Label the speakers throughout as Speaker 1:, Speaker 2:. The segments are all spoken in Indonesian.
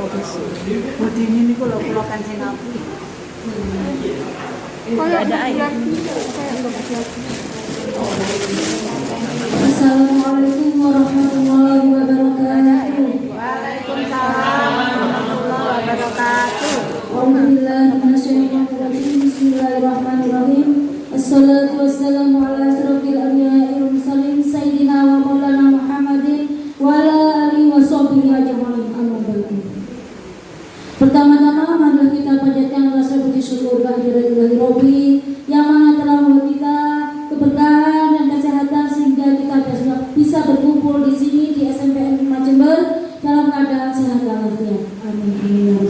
Speaker 1: Budine niku lho kula Kanjeng Nabi. Enggak ada air.
Speaker 2: Assalamualaikum warahmatullahi wabarakatuh.
Speaker 1: Waalaikumsalam warahmatullahi wabarakatuh.
Speaker 2: Alhamdulillah, bismillahirrahmanirrahim. Assalatu wassalamu ala asrofil anbiya'i wal mursalin sayyidina wa maulana Muhammadin wa ala alihi wa sahbihi ajma'in. Amma ba'du. Pertama-tama marilah kita panjatkan rasa puji syukur kehadirat Rabbi yang mana telah memberi kita keberkahan dan kesehatan sehingga kita bisa berkumpul di sini di SMPN 5 Jember dalam keadaan sehat walafiat. Amin.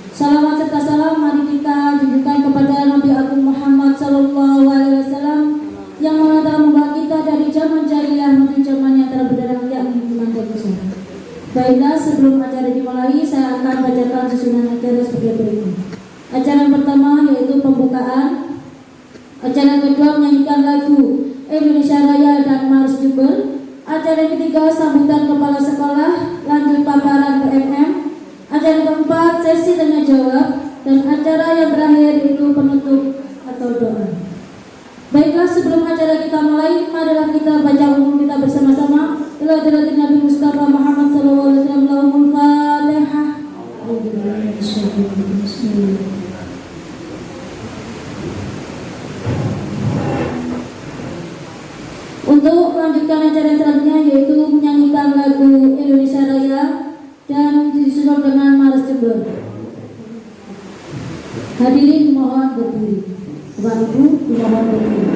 Speaker 2: Salawat serta salam mari kita tunjukkan kepada Nabi Agung Muhammad Sallallahu Alaihi Wasallam yang mana telah membawa kita dari zaman jahiliyah menuju zaman yang telah berdarah yakni iman dan Islam. Baiklah, sebelum acara dimulai saya akan bacakan susunan acara sebagai berikut. Acara pertama yaitu pembukaan. Acara kedua menyanyikan lagu Indonesia Raya dan Mars Jember. Acara ketiga sambutan kepala sekolah, lanjut paparan PMM. Acara keempat sesi tanya jawab, dan acara yang terakhir itu penutup atau doa. Baiklah, sebelum acara kita mulai, marilah kita baca umum kita bersama-sama. Ila hadirat Nabi Mustafa Muhammad sallallahu alaihi wasallam. Lahumul Fatihah. Untuk melanjutkan acara selanjutnya yaitu menyanyikan lagu Indonesia Raya dan disusul dengan Mars Jember. Hadirin mohon berdiri. Bapak Ibu mohon berdiri.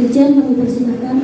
Speaker 2: Dirjen kami persilakan.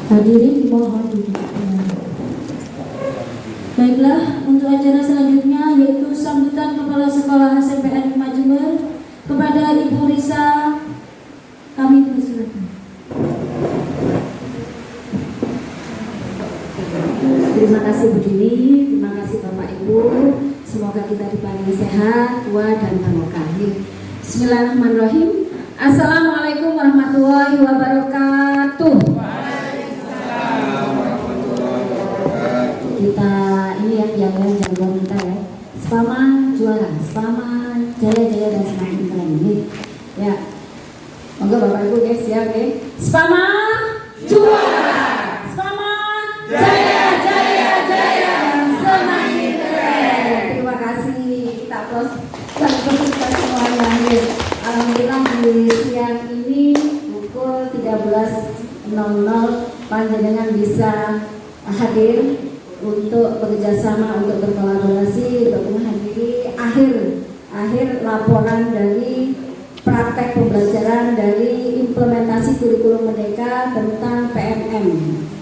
Speaker 2: Hadirin mohon duduk. Baiklah, untuk acara selanjutnya yaitu sambutan Kepala Sekolah SMPN 5 Jember kepada Ibu Risa, kami persilakan.
Speaker 3: Terima kasih Bu Dini, terima kasih Bapak Ibu. Semoga kita dipanggil sehat, kuat dan barokah. Bismillahirrahmanirrahim. Assalamualaikum warahmatullahi wabarakatuh. Kita ini yang jagoan kita ya. Spama juara, Spama jaya dan semakin keren nih. Ya. Moga Bapak Ibu guys siap ya. Spama juara, Spama jaya dan semakin keren. Terima kasih, kita aplaus dan kita semuanya. Alhamdulillah di siang ini pukul 13.00 panjenengan bisa hadir untuk bekerjasama, untuk berkolaborasi, untuk menghadiri akhir laporan dari praktek pembelajaran dari implementasi kurikulum Merdeka tentang PMM,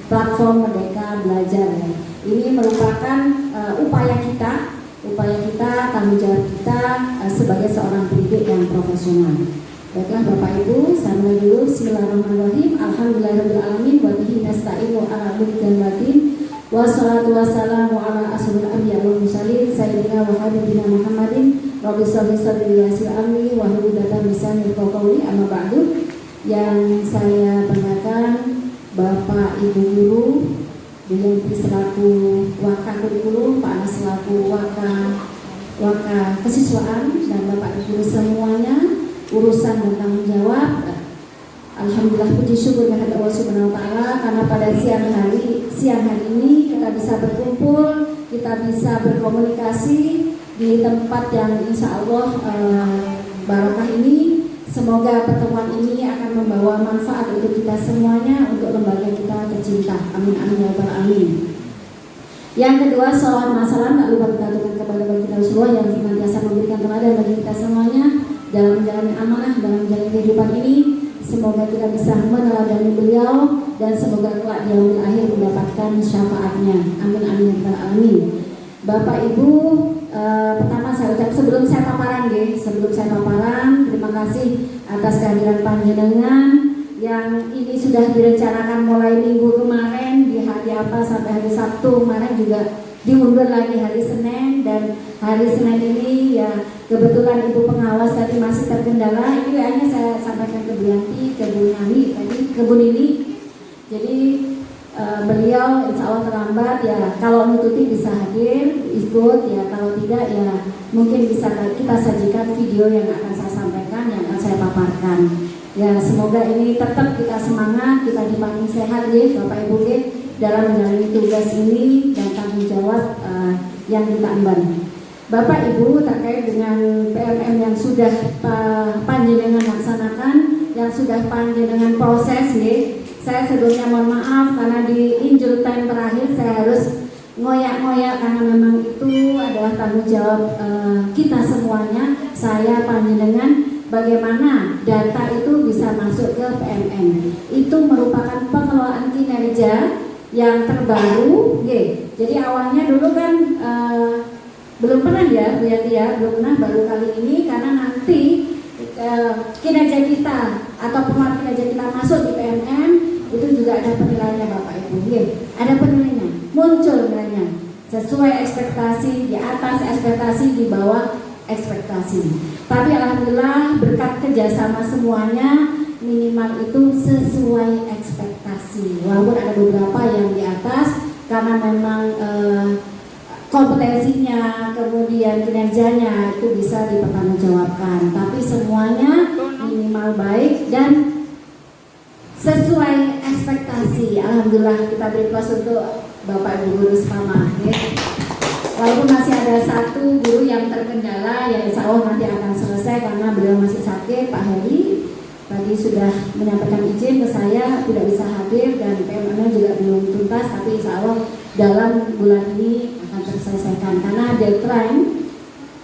Speaker 3: Platform Merdeka Belajar. Ini merupakan upaya kita, tanggung jawab kita sebagai seorang pendidik yang profesional. Baiklah Bapak Ibu, saya mulai dulu. Bismillahirrahmanirrahim. Alhamdulillahirrahmanirrahim. Wa bihi nasta'inu ala umuri dan batin. Wassalatu wassalamu ala asrofil anbiya'i wal mursalin sayyidina wa habibina Muhammadin rabbi sholli salli wa yassir amri wa hlul 'uqdatam min lisani yafqahu qawli. Amma ba'du. Yang saya banggakan Bapak Ibu guru, dengan selaku waka kurikulum, Pak Anas selaku waka kesiswaan, dan Bapak Ibu semuanya urusan dan tanggung jawab. Alhamdulillah, puji syukur kepada Allah Subhanahu wa taala karena pada siang hari ini kita bisa berkumpul, kita bisa berkomunikasi di tempat yang insya Allah barokah ini. Semoga pertemuan ini akan membawa manfaat untuk kita semuanya, untuk lembaga kita tercinta. Amin amin ya rabbal alamin. Yang kedua, salawat masalah tak lupa kita aturkan kepada kita Rasulullah yang senantiasa memberikan teladan bagi kita semuanya dalam menjalani amanah, dalam menjalani kehidupan ini. Semoga kita bisa meneladani beliau dan semoga kelak di yaumil akhir mendapatkan syafaatnya. Amin amin ya rabbal alamin. Bapak Ibu, pertama saya ucap sebelum saya paparan, terima kasih atas kehadiran panjenengan yang ini sudah direncanakan mulai minggu kemarin di hari apa sampai hari Sabtu kemarin juga diundur lagi hari Senin, dan hari Senin ini ya kebetulan Ibu pengawas tadi masih terkendala. Ini kayaknya saya sampaikan ke Bu Yanti, ke Bu Nani tadi, ke Bu Nini. Jadi beliau insya Allah terlambat ya, kalau nututi bisa hadir ikut ya, kalau tidak ya mungkin bisa kita sajikan video yang akan saya sampaikan, yang akan saya paparkan ya. Semoga ini tetap kita semangat, kita dipanggil sehat ya Bapak Ibu ya, dalam menjalani tugas ini dan tanggung jawab yang kita emban. Bapak Ibu, terkait dengan PMM yang sudah panjenengan laksanakan, yang sudah panjenengan proses ya, saya sebelumnya mohon maaf karena di injury time terakhir saya harus ngoyak-ngoyak karena memang itu adalah tanggung jawab kita semuanya, saya panjenengan, bagaimana data itu bisa masuk ke PMM. Itu merupakan pengelolaan kinerja yang terbaru ya. Jadi awalnya dulu kan belum pernah ya Bu Yati ya, belum pernah, baru kali ini karena nanti kinerja kita atau pengelolaan kinerja kita masuk di PMM itu juga ada penilaiannya Bapak Ibu ya. Ada penilaiannya, muncul nilainya sesuai ekspektasi, di atas ekspektasi, di bawah ekspektasi. Tapi alhamdulillah berkat kerjasama semuanya minimal itu sesuai ekspektasi. Walaupun ada beberapa yang di atas karena memang kompetensinya, kemudian kinerjanya itu bisa dipertanggungjawabkan. Tapi semuanya minimal baik dan sesuai ekspektasi. Alhamdulillah kita beri plus untuk Bapak Ibu guru Spama ya. Walaupun masih ada satu guru yang terkendala, ya insya Allah nanti akan selesai karena beliau masih sakit. Pak Heri tadi sudah menyampaikan izin ke saya tidak bisa hadir dan PMM juga belum tuntas, tapi insya Allah dalam bulan ini akan terselesaikan karena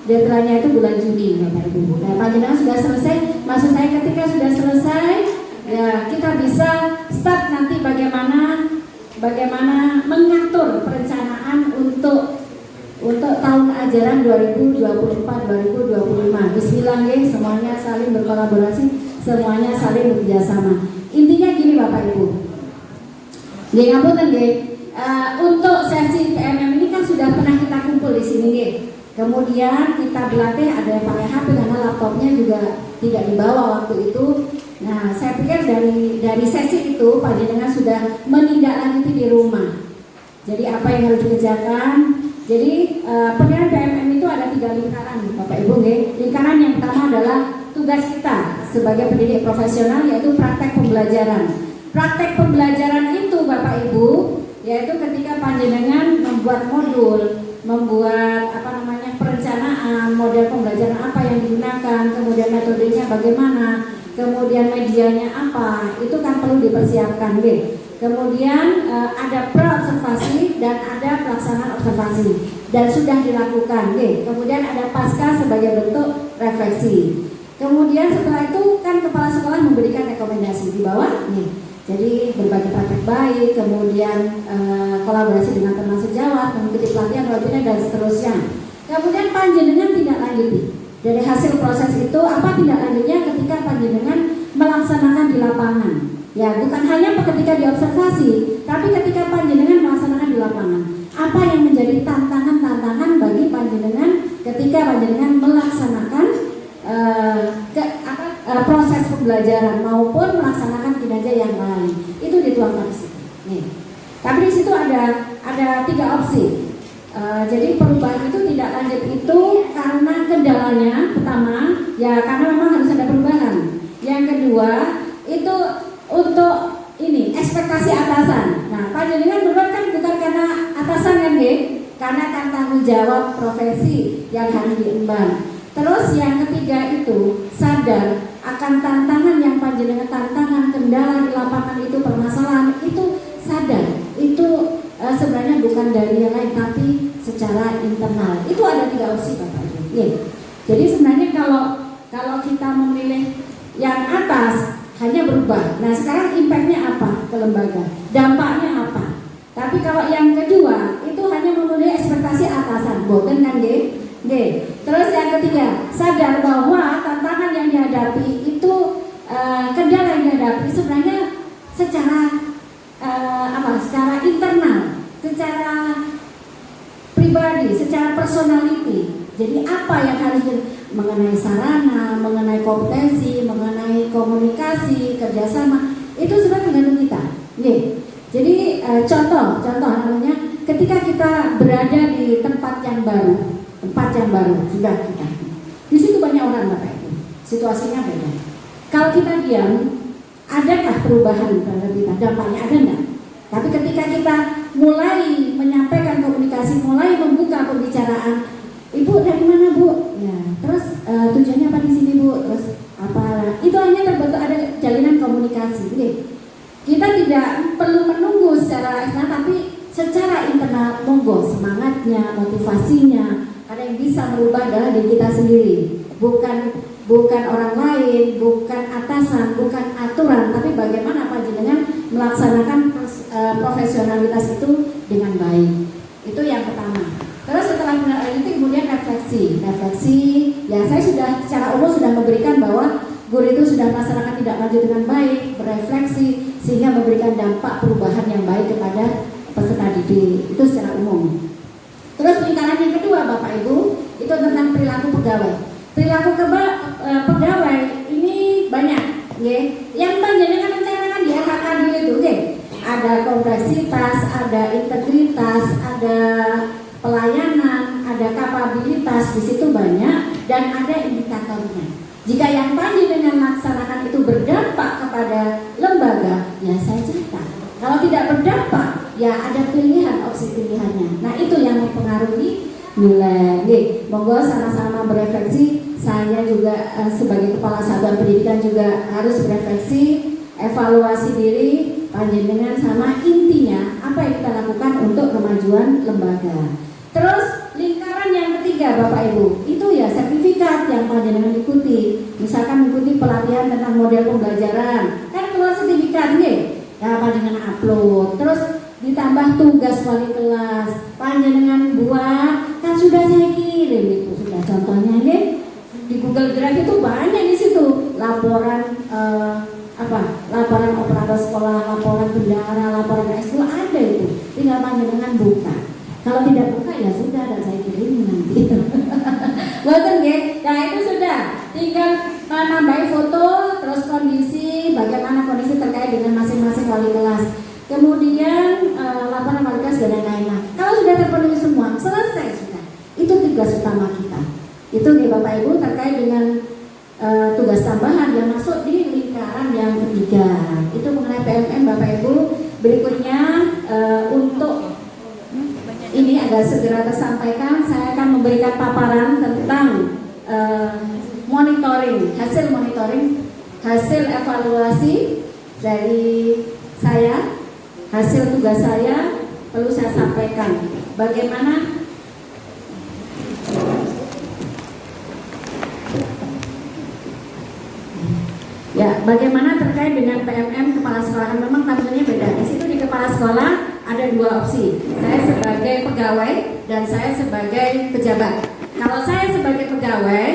Speaker 3: deadline-nya itu bulan Juni Bapak Ibu. Nah, panjenengan sudah selesai, maksud saya ketika sudah selesai ya kita bisa start nanti bagaimana bagaimana mengatur perencanaan untuk tahun ajaran 2024-2025. Bismillah nggih, semuanya saling berkolaborasi, semuanya saling bekerjasama. Intinya gini Bapak Ibu. Nggih ngapunten nggih. Untuk sesi PMM ini kan sudah pernah kita kumpul di sini nggih. Kemudian kita berlatih, ada yang pakai HP karena laptopnya juga tidak dibawa waktu itu. Nah, saya pikir dari sesi itu panjenengan sudah menindaklanjuti di rumah. Jadi apa yang harus dikerjakan? Jadi penilaian PMM itu ada 3 lingkaran, Bapak Ibu nggih. Lingkaran yang pertama adalah tugas kita sebagai pendidik profesional, yaitu praktek pembelajaran. Praktek pembelajaran itu Bapak Ibu, yaitu ketika panjenengan membuat modul, membuat perencanaan, model pembelajaran apa yang digunakan, kemudian metodenya bagaimana, kemudian medianya apa, itu kan perlu dipersiapkan nggih. Kemudian ada pra-observasi dan ada pelaksanaan observasi dan sudah dilakukan nggih. Kemudian ada pasca sebagai bentuk refleksi. Kemudian setelah itu kan kepala sekolah memberikan rekomendasi di bawah nih. Jadi berbagi praktek baik, kemudian kolaborasi dengan teman sejawat, mengikuti pelatihan webinar dan seterusnya. Kemudian panjenengan tidak lanjuti. Dari hasil proses itu apa tindak lanjutnya ketika panjenengan melaksanakan di lapangan? Ya, bukan hanya ketika diobservasi, tapi ketika panjenengan melaksanakan di lapangan. Apa yang menjadi tantangan-tantangan bagi panjenengan ketika panjenengan melaksanakan proses pembelajaran maupun melaksanakan kinerja yang lain? Itu dituangkan di situ. Nih. Tapi di situ ada 3 opsi. Jadi perubahan itu tidak lanjut itu karena kendalanya pertama ya karena memang harus ada perubahan. Yang kedua itu untuk ekspektasi atasan. Nah, panjenengan berbuat kan bukan karena atasan kan nggih, karena kan tanggung jawab profesi yang harus diemban. Terus yang ketiga itu sadar akan tantangan yang panjenengan tantangan kendala di lapangan itu permasalahan itu sadar itu sebenarnya bukan dari yang lain tapi secara internal. Itu ada 3 opsi Bapak Ibu. Jadi sebenarnya kalau kita memilih yang atas hanya berubah. Nah sekarang impactnya apa ke lembaga? Dampaknya apa? Tapi kalau yang kedua itu hanya memenuhi ekspektasi atasan, boten kan nggih? Terus yang ketiga sadar bahwa tantangan yang dihadapi itu kendala yang dihadapi sebenarnya secara internal, secara pribadi, secara personality. Jadi apa yang harus mengenai sarana, mengenai kompetensi, mengenai komunikasi, kerjasama itu sebenarnya tergantung kita. Jadi contoh namanya ketika kita berada di tempat yang baru sudah kita. Di situ banyak orang Bapak Ibu. Situasinya beda. Kalau kita diam, adakah perubahan terhadap kita? Dampaknya ada enggak? Tapi ketika kita mulai menyampaikan komunikasi, mulai membuka pembicaraan, Ibu dari mana Bu? Ya, terus tujuannya apa di sini Bu? Terus apa? Itu hanya terbentuk ada jalinan komunikasi. Kita tidak perlu menunggu secara eksternal, tapi secara internal monggo semangatnya, motivasinya. Ada yang bisa merubah adalah diri kita sendiri, bukan orang lain, bukan atasan, bukan aturan, tapi bagaimana panjenengan melaksanakan profesionalitas itu dengan baik. Itu yang pertama. Terus setelah itu kemudian refleksi. Ya saya sudah secara umum sudah memberikan bahwa guru itu sudah melaksanakan tidak lanjut dengan baik, berefleksi sehingga memberikan dampak perubahan yang baik kepada peserta didik. Itu secara umum. Terus lingkaran yang kedua Bapak Ibu itu tentang perilaku pegawai. Perilaku pegawai ini banyak, yang panjenengan rencanakan di LHK dulu itu, ada kompleksitas, ada integritas, ada pelayanan, ada kapabilitas, di situ banyak dan ada indikatornya. Jika yang panjenengan laksanakan itu berdampak kepada lembaga, ya saya cerita. Kalau tidak berdampak, ya ada pilihan, opsi pilihannya. Nah itu yang mempengaruhi nilai. Monggo sama-sama berefleksi. Saya juga sebagai kepala satuan pendidikan juga harus berefleksi, evaluasi diri, panjenengan sama intinya apa yang kita lakukan untuk kemajuan lembaga. Terus lingkaran yang ketiga Bapak Ibu, itu ya sertifikat yang panjenengan ikuti. Misalkan mengikuti pelatihan tentang model pembelajaran, kan keluar sertifikat ya panjenengan upload. Terus ditambah tugas wali kelas, panjenengan buat, kan sudah saya kirim itu sudah contohnya nih di Google Drive itu banyak di situ laporan laporan operator sekolah, laporan bendahara, laporan ekskul ada itu, tinggal panjenengan buka. Kalau tidak buka ya sudah, dan saya kirim nanti. Betul ya? Nah itu sudah, tinggal nambahin foto, terus kondisi, bagaimana kondisi terkait dengan masing-masing wali kelas. Kemudian laporan wali kelas dan lain-lain. Nah, kalau sudah terpenuhi semua, selesai sudah. Itu tugas utama kita. Itu nih Bapak Ibu terkait dengan tugas tambahan yang masuk di lingkaran yang ketiga. Itu mengenai PMM Bapak Ibu. Berikutnya untuk ini agar segera tersampaikan, saya akan memberikan paparan tentang monitoring, hasil evaluasi dari saya, hasil tugas saya perlu saya sampaikan. Bagaimana bagaimana terkait dengan PMM kepala sekolah. Memang tampilnya beda. Di situ di kepala sekolah ada dua opsi. Saya sebagai pegawai dan saya sebagai pejabat. Kalau saya sebagai pegawai,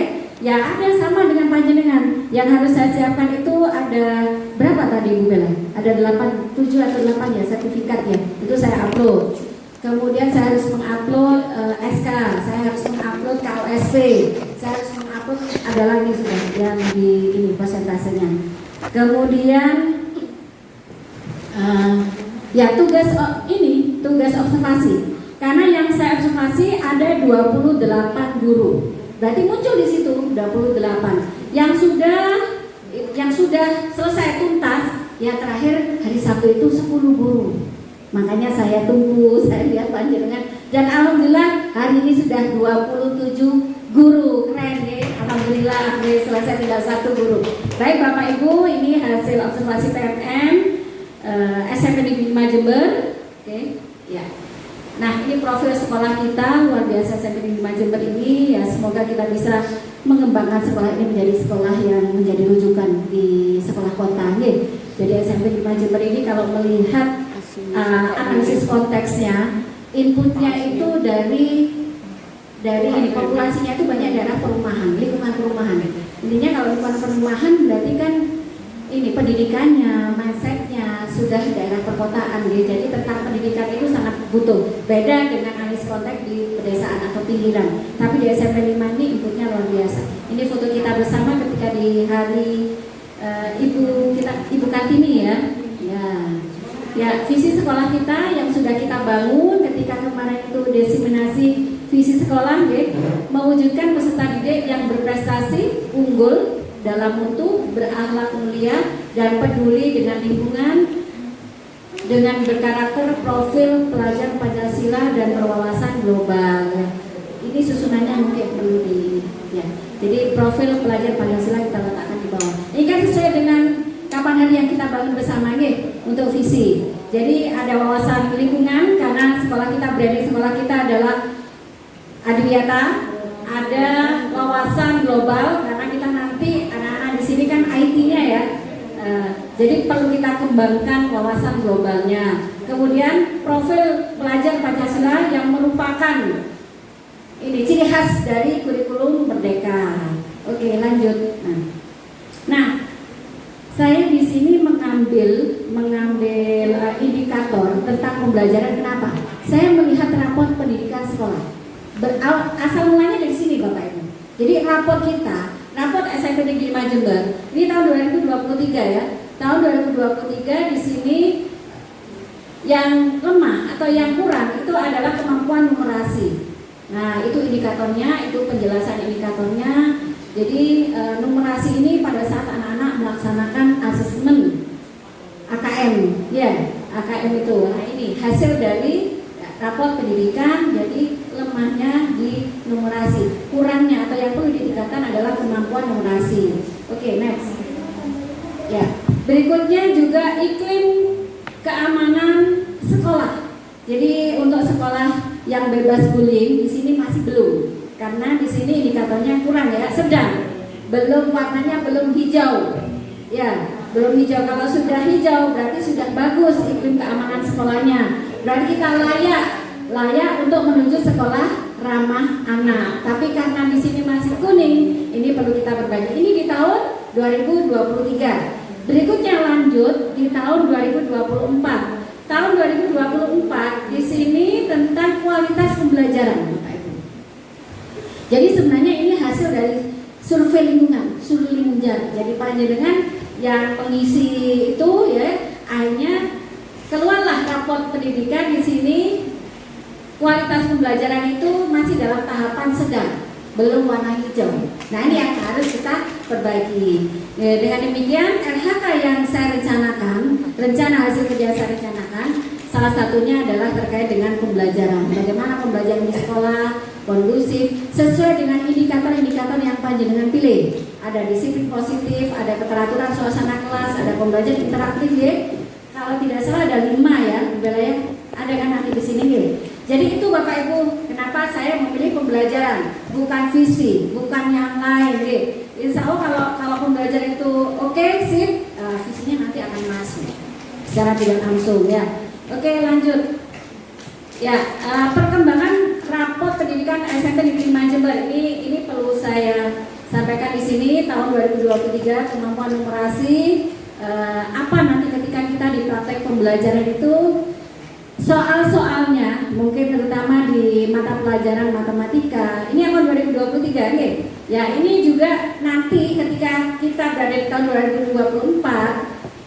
Speaker 3: ya ada sama dengan panjenengan. Yang harus saya siapkan itu ada berapa tadi Bu Bella? Ada 7 atau 8 ya sertifikat ya. Itu saya upload. Kemudian saya harus mengupload SK, saya harus mengupload KOSP, saya harus mengupload, ada lagi sudah yang di ini persentasenya. Kemudian tugas observasi. Karena yang saya observasi ada 28 guru. Berarti muncul di situ 28. Yang sudah selesai tuntas, ya terakhir hari Sabtu itu 10 guru. Makanya saya tunggu, saya lihat panjenengan, dan alhamdulillah hari ini sudah 27 guru. Keren ya, alhamdulillah selesai tinggal 1 guru. Baik Bapak Ibu, ini hasil observasi PMM SMP Negeri 5 Jember. Oke, ya. Nah, ini profil sekolah kita luar biasa SMP Negeri 5 Jember ini, ya semoga kita bisa mengembangkan sekolah ini menjadi sekolah yang menjadi rujukan di sekolah kota. Jadi SMP 5 Jember ini kalau melihat analisis konteksnya, inputnya itu dari ini populasinya itu banyak daerah perumahan, lingkungan perumahan. Intinya kalau lingkungan perumahan berarti kan ini pendidikannya, mindsetnya sudah daerah perkotaan. Jadi tentang pendidikan itu sangat butuh. Beda dengan analisis konteks di pedesaan atau pinggiran. Tapi di SMP 5 ini inputnya luar biasa. Ini foto kita bersama ketika di hari Ibu Kartini ya. Ya, visi sekolah kita yang sudah kita bangun ketika kemarin itu diseminasi visi sekolah mewujudkan peserta didik yang berprestasi, unggul dalam mutu, berakhlak mulia dan peduli dengan lingkungan, dengan berkarakter profil pelajar Pancasila dan berwawasan global. Ini susunannya mungkin perlu jadi profil pelajar Pancasila kita letakkan di bawah. Ini kan sesuai dengan kapan hari yang kita bangun bersama untuk visi. Jadi ada wawasan lingkungan karena sekolah kita, branding sekolah kita adalah Adiwiyata. Ada wawasan global karena kita nanti anak-anak di sini kan IT-nya ya. Jadi perlu kita kembangkan wawasan globalnya. Kemudian profil pelajar Pancasila yang merupakan ini ciri khas dari kurikulum Merdeka. Oke, lanjut. Nah, saya di sini mengambil indikator tentang pembelajaran. Kenapa? Saya melihat rapor pendidikan sekolah. Asal mulanya dari sini Bapak Ibu. Jadi rapor SMP Negeri 5 Jember ini tahun 2023 ya. Tahun 2023 di sini yang lemah atau yang kurang itu adalah kemampuan numerasi. Nah, itu indikatornya, itu penjelasan indikatornya. Jadi numerasi ini pada saat anak-anak melaksanakan asesmen AKM, ya AKM itu. Nah ini hasil dari rapor pendidikan. Jadi lemahnya di numerasi, kurangnya atau yang perlu ditingkatkan adalah kemampuan numerasi. Oke, next. Ya, berikutnya juga iklim keamanan sekolah. Jadi untuk sekolah yang bebas bullying di sini masih belum. Karena di sini indikatornya kurang ya, sedang, belum, warnanya belum hijau, ya belum hijau. Kalau sudah hijau berarti sudah bagus iklim keamanan sekolahnya. Berarti kita layak untuk menuju sekolah ramah anak. Tapi karena di sini masih kuning, ini perlu kita berbagi. Ini di tahun 2023. Berikutnya lanjut di tahun 2024. Tahun 2024 di sini tentang kualitas pembelajaran, Bapak Ibu. Jadi sebenarnya ini hasil dari survei lingkungan, survei lingkungan. Jadi panjenengan yang pengisi itu ya, akhirnya keluarlah raport pendidikan di sini. Kualitas pembelajaran itu masih dalam tahapan sedang, belum warna hijau. Nah ini yang harus kita perbaiki. Dengan demikian RHK yang saya rencanakan, rencana hasil kerja saya rencanakan, salah satunya adalah terkait dengan pembelajaran. Bagaimana pembelajaran di sekolah kondusif sesuai dengan indikator-indikator yang panjenengan pilih. Ada disiplin positif, ada keteraturan suasana kelas, ada pembelajaran interaktif ya. Kalau tidak salah ada 5 ya, wilayah ada kan nanti di sini ya. Jadi itu Bapak Ibu, kenapa saya memilih pembelajaran, bukan visi, bukan yang lain. Gitu. Insya Allah kalau pembelajaran itu oke, sip, visinya nanti akan masuk secara tidak langsung ya. Oke lanjut. Ya, perkembangan raport pendidikan SMP Negeri Jember ini perlu saya sampaikan di sini tahun 2023 kemampuan numerasi. Apa nanti ketika kita di praktek pembelajaran itu soal-soalnya mungkin terutama di mata pelajaran matematika ini tahun 2023 nih. Ya ini juga nanti ketika kita berada di tahun 2024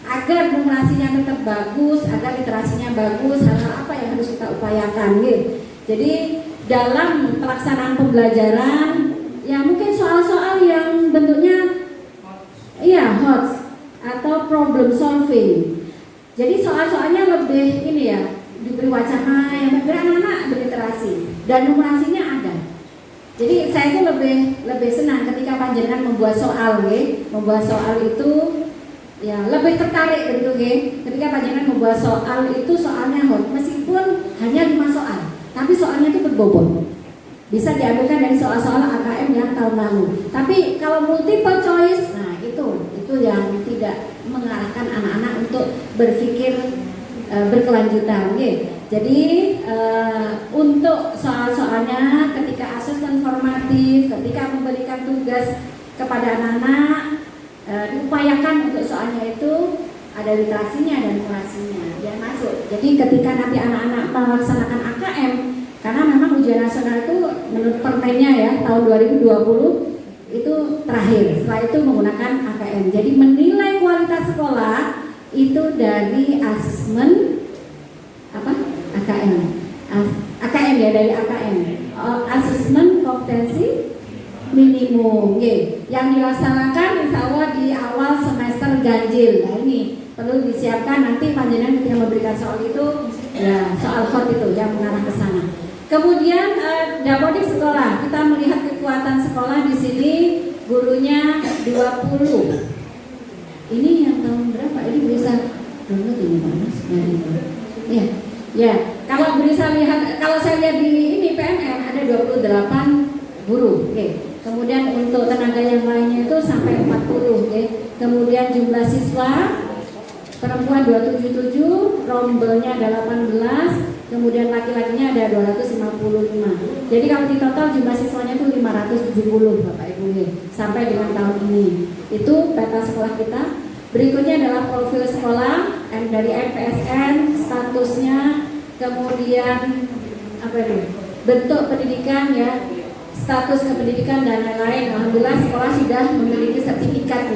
Speaker 3: agar numerasinya tetap bagus, agar literasinya bagus, hal-hal apa yang harus kita upayakan nih. Jadi dalam pelaksanaan pembelajaran ya mungkin soal-soal yang bentuknya hot atau problem solving. Jadi soal-soalnya lebih ini ya, diberi wacana yang memberi anak-anak berliterasi dan numerasinya ada. Jadi saya itu lebih senang ketika panjenengan membuat soal, membuat soal itu ya lebih tertarik begitu, ketika panjenengan membuat soal itu soalnya hot, meskipun hanya 5 soal, tapi soalnya itu berbobot. Bisa diambilkan dari soal-soal AKM yang tahun lalu. Tapi kalau multiple choice, nah itu yang tidak mengarahkan anak-anak untuk berpikir berkelanjutan. Jadi untuk soal-soalnya ketika asesmen formatif, ketika memberikan tugas kepada anak-anak, diupayakan untuk soalnya itu ada literasinya dan numerasinya biar masuk. Jadi ketika nanti anak-anak melaksanakan AKM, karena memang ujian nasional itu menurut permennya ya tahun 2020 itu terakhir. Setelah itu menggunakan AKM. Jadi menilai kualitas sekolah itu dari asesmen AKM. AKM ya, dari AKM. Asesmen kompetensi minimum. Yang dilaksanakan insya Allah di awal semester ganjil. Nah ini perlu disiapkan nanti panjenengan ketika memberikan soal itu ya soal hot itu yang mengarah ke sana. Kemudian dapodik sekolah, kita melihat kekuatan sekolah di sini gurunya 20. Ini yang tahun berapa? Ini bisa download ini Mas. Ya. Kalau bisa lihat, kalau saya lihat di ini PMN ada 28 guru. Kemudian untuk tenaga yang lainnya itu sampai 40. Kemudian jumlah siswa perempuan 277, rombelnya ada 18. Kemudian laki-lakinya ada 255. Jadi kalau di total jumlah siswanya itu 570 Bapak Ibu sampai dengan tahun ini. Itu peta sekolah kita. Berikutnya adalah profil sekolah dari MPSN, statusnya, kemudian bentuk pendidikan ya, status kependidikan dan lain-lain. Alhamdulillah sekolah sudah memiliki sertifikat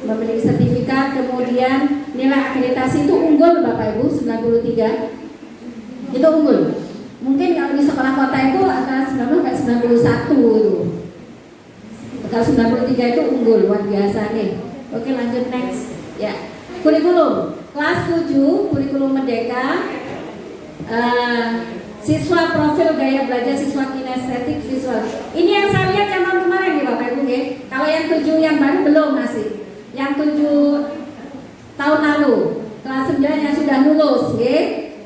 Speaker 3: memiliki sertifikat. Kemudian nilai akreditasi itu unggul Bapak Ibu 93. Itu unggul. Mungkin kalau di sekolah kota itu angka 90 91 itu. Kalau 93 itu unggul, luar biasa nih. Oke lanjut next. Ya. Kurikulum kelas 7 kurikulum merdeka. Siswa profil gaya belajar siswa kinestetik visual. Ini yang saya lihat yang tahun kemarin nih Bapak Ibu Kalau yang 7 yang baru belum masih. Yang 7 tahun lalu. Kelas 9 yang sudah lulus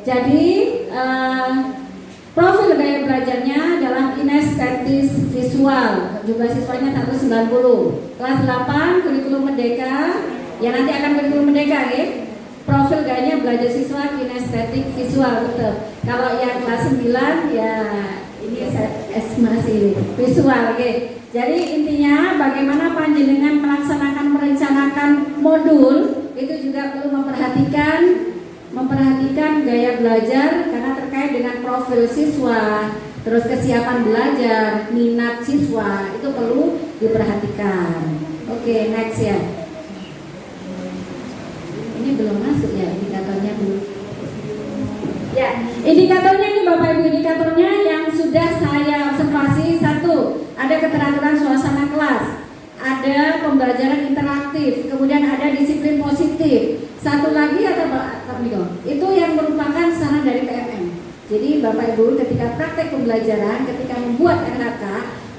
Speaker 3: Jadi profil gaya belajarnya dalam kinestetis visual. Jumlah siswanya 190. Kelas 8 kurikulum merdeka. Ya nanti akan kurikulum merdeka profil gayanya belajar siswa kinestetik visual, betul. Kalau yang kelas 9 ya ini masih visual, oke. Jadi intinya bagaimana panjenengan merencanakan modul itu juga perlu memperhatikan gaya belajar karena terkait dengan profil siswa, terus kesiapan belajar, minat siswa itu perlu diperhatikan. Oke, next ya. Ini belum masuk ya indikatornya belum. Ya, indikatornya ini Bapak Ibu, indikatornya yang sudah saya observasi. Satu, ada keteraturan suasana kelas, ada pembelajaran interaktif, kemudian ada disiplin positif. Satu lagi ada itu yang merupakan saran dari PMM. Jadi Bapak Ibu ketika praktek pembelajaran, ketika membuat RHK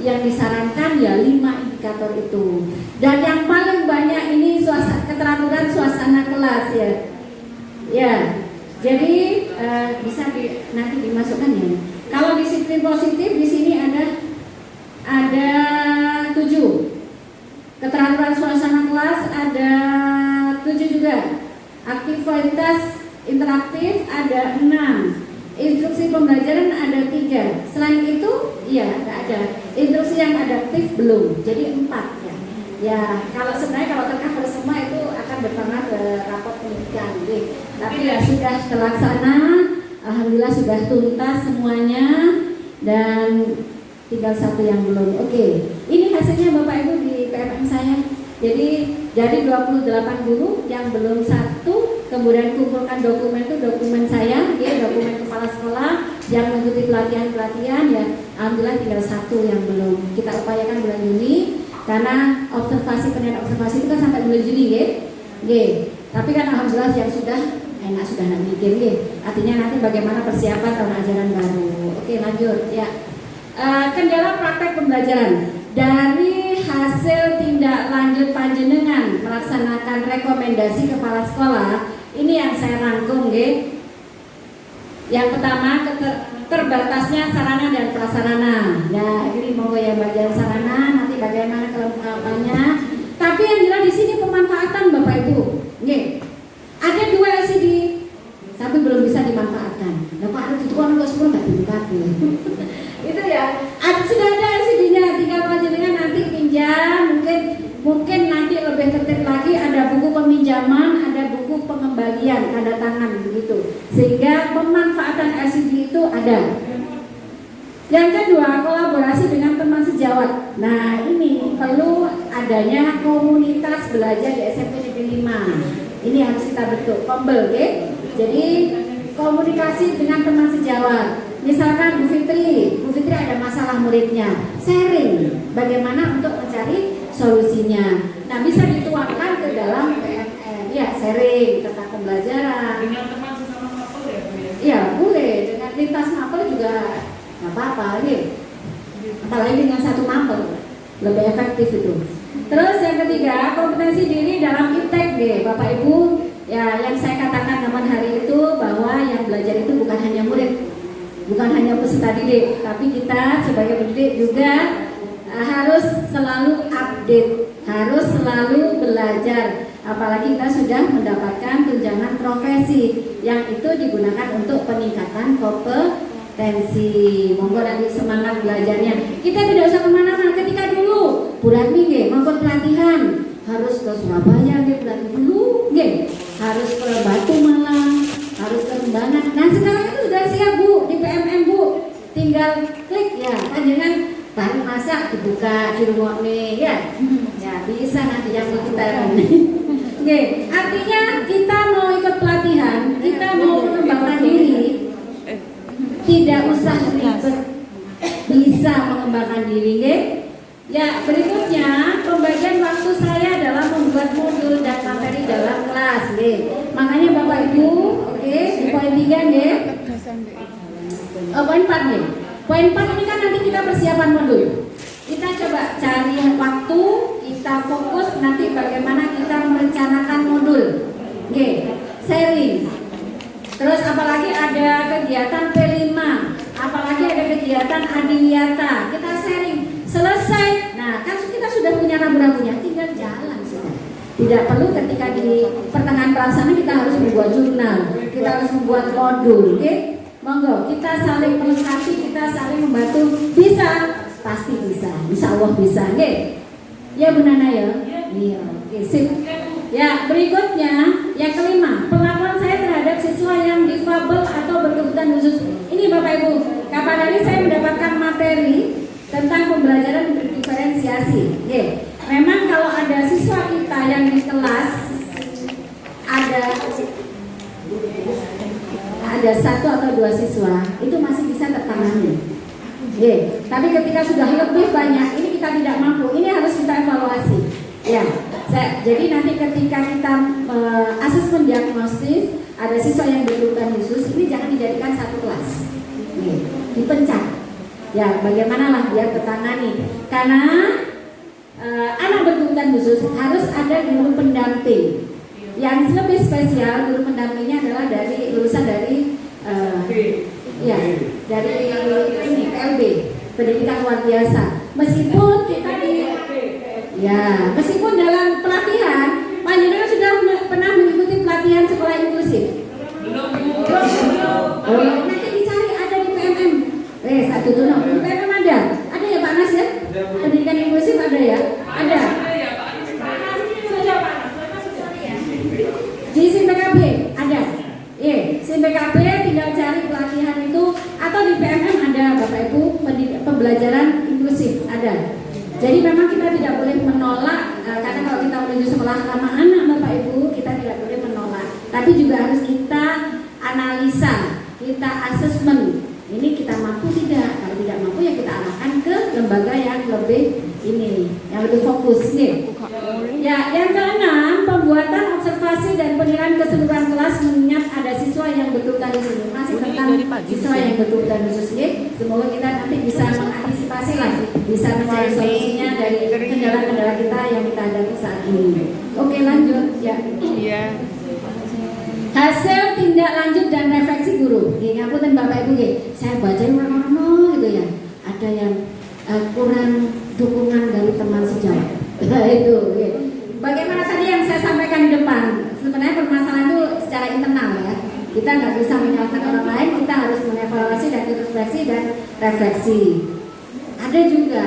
Speaker 3: yang disarankan ya 5 indikator itu. Dan yang paling banyak ini keteraturan suasana kelas ya. Ya. Jadi bisa nanti dimasukkan ya. Kalau disiplin positif di sini ada 7. Keteraturan suasana kelas ada 7 juga. Aktivitas interaktif ada 6. Instruksi pembelajaran ada 3. Selain itu, iya nggak ada. Instruksi yang adaptif belum. Jadi 4 ya. Ya, sebenarnya kalau tercover semua itu akan berpengaruh ke rapor pendidikan. Tapi ya sudah terlaksana. Alhamdulillah sudah tuntas semuanya dan tinggal 1 yang belum. Oke. Ini hasilnya Bapak Ibu di PMM saya. Jadi dari 28 guru yang belum 1, kemudian kumpulkan dokumen itu dokumen saya, ya, dokumen kepala sekolah yang mengikuti pelatihan ya. Alhamdulillah tinggal 1 yang belum. Kita upayakan bulan Juni karena penilaian observasi itu kan sampai bulan Juni ya. Tapi kan alhamdulillah yang sudah nak mikir ya. Artinya nanti bagaimana persiapan tahun ajaran baru. Oke, lanjut ya. Kendala praktek pembelajaran. Dari hasil tindak lanjut panjenengan melaksanakan rekomendasi kepala sekolah, ini yang saya rangkum nggih. Yang pertama, terbatasnya sarana dan prasarana. Ya, ini monggo ya bagian sarana, nanti bagaimana kelengkapannya. Tapi yang jelas di sini pemanfaatan Bapak Ibu. Nggih. Ada 2 LCD, tapi belum bisa dimanfaatkan. Nah, Pak ada itu kan enggak semua enggak dilengkapi. Itu ya. Sudah ada LCD-nya, tinggal panjenengan nanti pinjam, mungkin nanti lebih tertib lagi ada buku peminjaman, ada buku pengembalian tanda tangan begitu. Sehingga pemanfaatan LCD itu ada. Yang kedua, kolaborasi dengan teman sejawat. Nah, ini perlu adanya komunitas belajar di SMP Negeri 5. Ini harus kita bentuk, kombel, okay? Jadi komunikasi dengan teman sejawat. Misalkan Bu Fitri ada masalah muridnya, sharing bagaimana untuk mencari solusinya. Nah, bisa dituangkan ke dalam PMM, ya, sharing tentang pembelajaran.
Speaker 4: Dengan teman sesama mapel ya Bu ya?
Speaker 3: Iya, boleh. Dengan lintas mapel juga nggak apa-apa, gitu. Apalagi dengan 1 mapel, lebih efektif itu. Terus yang ketiga, kompetensi diri dalam iptek deh, Bapak Ibu. Ya, yang saya katakan zaman hari itu bahwa yang belajar itu bukan hanya murid, bukan hanya peserta didik, tapi kita sebagai pendidik juga harus selalu update, harus selalu belajar. Apalagi kita sudah mendapatkan tunjangan profesi yang itu digunakan untuk peningkatan kompetensi. Monggo nanti semangat belajarnya. Kita tidak usah kemana-mana. Ketika dulu bulan minggu maupun pelatihan harus ke Surabaya, berarti dulu, harus ke Batu Malang, harus ke Rembanan. Nah, sekarang itu sudah siap Bu di PMM Bu, tinggal klik ya, panjenengan baru masak dibuka di rumah nih ya, ya bisa nanti yang kita. Artinya kita mau ikut pelatihan, kita mau mengembangkan diri, tidak usah ribet, bisa mengembangkan diri, Ya, berikutnya pembagian waktu saya dalam membuat modul dan materi dalam kelas, Makanya Bapak Ibu, di poin 3 poin 4 Poin 4 ini kan nanti kita persiapan modul. Kita coba cari waktu, kita fokus nanti bagaimana kita merencanakan modul. Sharing. Terus apalagi ada kegiatan P5, apalagi ada kegiatan Adiwiyata. Kita sharing. Selesai. Nah, kan kita sudah punya rambu-rambunya, tinggal jalan sudah. Tidak perlu ketika di pertengahan pelaksanaan kita harus membuat jurnal, kita harus membuat modul, oke? Monggo, kita saling melengkapi, kita saling membantu. Bisa, pasti bisa. Insya Allah bisa, oke? Ya Bu Nana ya? Iya, oke, sip. Ya, berikutnya yang kelima, pengakuan saya terhadap siswa yang difabel atau berkebutuhan khusus. Ini Bapak Ibu, kapan hari saya mendapatkan materi tentang pembelajaran berdiferensiasi. Oke. Memang kalau ada siswa kita yang di kelas ada satu atau dua siswa itu masih bisa tertangani. Tapi ketika sudah lebih banyak, ini kita tidak mampu. Ini harus kita evaluasi. Ya, jadi nanti ketika kita asesmen diagnosis ada siswa yang berkebutuhan khusus, ini jangan dijadikan satu kelas. Dipencet. Ya, bagaimana lah biar tertangani. Karena anak berkebutuhan khusus harus ada guru pendamping. Yang lebih spesial guru pendampingnya adalah dari lulusan dari dari ini PLB, pendidikan luar biasa. Meskipun kita meskipun dalam pelatihan, panjenengan sudah pernah mengikuti pelatihan sekolah inklusif? Belum. Nanti dicari ada di PMM. Satu tuh di PMM ada ya Pak Nas ya? Pendidikan inklusif ada ya? Ada. Di SIMPKB ada. SIMPKB tinggal cari pelatihan itu, atau di PMM ada Bapak Ibu, pembelajaran inklusif ada. Jadi memang kita tidak boleh menolak, karena kalau kita menuju sekolah ramah anak Bapak Ibu, kita tidak boleh menolak. Tapi juga harus kita analisa, kita asesmen. Ini kita mampu tidak? Kalau tidak mampu ya kita arahkan ke lembaga yang lebih yang lebih fokus nih. Ya, yang keenam, pembuatan observasi dan penilaian keseluruhan kelas mengingat ada siswa yang berkebutuhan khusus. Masih tentang siswa yang berkebutuhan khusus nih. Semoga kita nanti bisa mengantisipasi lagi, bisa mencari solusinya dari kendala-kendala kita yang kita hadapi saat ini. Oke, lanjut ya. Iya. Hasil tindak lanjut dan refleksi guru. Ngapunten Bapak Ibu, saya baca orang-orang gitu ya. Ada yang kurang dukungan dari teman sejawat. Itu. Bagaimana tadi yang saya sampaikan di depan? Sebenarnya permasalahan itu secara internal ya. Kita nggak bisa menyalahkan orang lain. Kita harus mengevaluasi dan introspeksi dan refleksi. Ada juga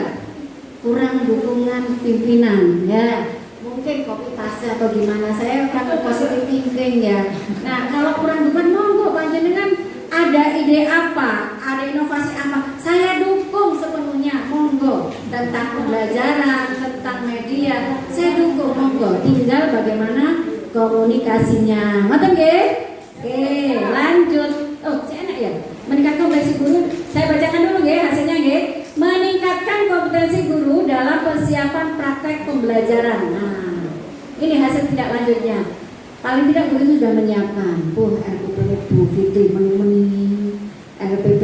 Speaker 3: kurang dukungan pimpinan ya. Mungkin copy paste atau gimana, saya kan positive thinking ya. Nah, kalau kurang dukungan, monggo panjenengan ada ide apa, ada inovasi apa, saya dukung sepenuhnya, monggo. Tentang pembelajaran, tentang media, saya dukung, monggo. Tinggal bagaimana komunikasinya. Ngoten nggih? Oke, lanjut. Oh, si enak ya. Meningkatkan kompetensi guru. Saya bacakan dulu nggih hasilnya nggih. Meningkatkan kompetensi guru dalam persiapan praktek pembelajaran. Nah, ini hasil tindak lanjutnya. Paling tidak guru sudah menyiapkan. RPP Bu Fitri meni-meni, RPP